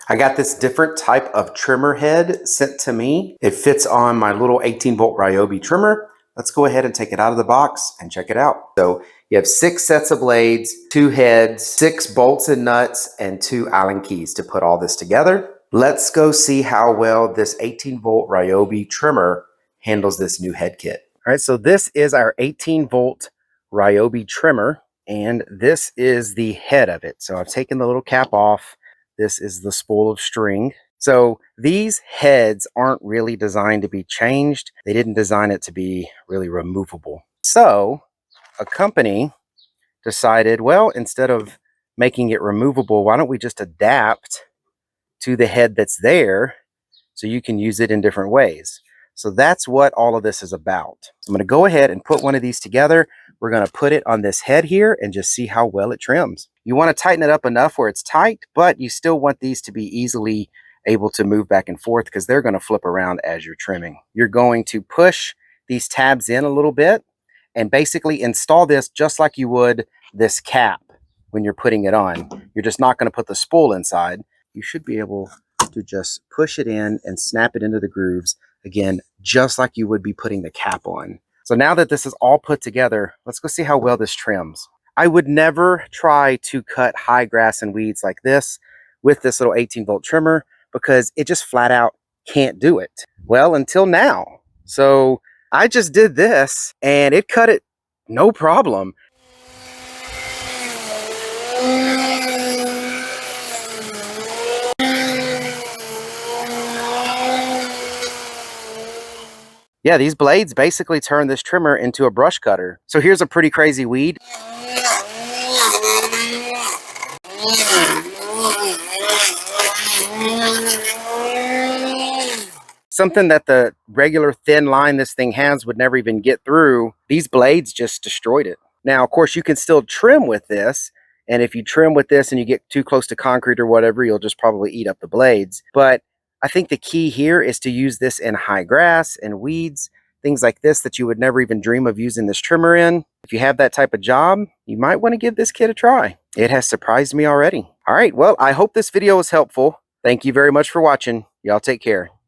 I got this different type of trimmer head sent to me. It fits on my little 18-volt Ryobi trimmer. Let's go ahead and take it out of the box and check it out. So you have 6 sets of blades, 2 heads, 6 bolts and nuts, and 2 Allen keys to put all this together. Let's go see how well this 18-volt Ryobi trimmer handles this new head kit. All right, so this is our 18-volt Ryobi trimmer, and this is the head of it. So I've taken the little cap off. This is the spool of string. So these heads aren't really designed to be changed. They didn't design it to be really removable. So a company decided, well, instead of making it removable, why don't we just adapt to the head that's there so you can use it in different ways. So that's what all of this is about. I'm going to go ahead and put one of these together. We're going to put it on this head here and just see how well it trims. You want to tighten it up enough where it's tight, but you still want these to be easily able to move back and forth because they're going to flip around as you're trimming. You're going to push these tabs in a little bit and basically install this just like you would this cap when you're putting it on. You're just not going to put the spool inside. You should be able to just push it in and snap it into the grooves, again, just like you would be putting the cap on. So now that this is all put together, let's go see how well this trims. I would never try to cut high grass and weeds like this with this little 18-volt trimmer because it just flat out can't do it. Well, until now. So I just did this and it cut it no problem. Yeah, these blades basically turn this trimmer into a brush cutter. So here's a pretty crazy weed. Something that the regular thin line this thing has would never even get through. These blades just destroyed it. Now, of course, you can still trim with this. And if you trim with this and you get too close to concrete or whatever, you'll just probably eat up the blades. But I think the key here is to use this in high grass and weeds, things like this that you would never even dream of using this trimmer in. If you have that type of job, you might want to give this kit a try. It has surprised me already. All right, well, I hope this video was helpful. Thank you very much for watching. Y'all take care.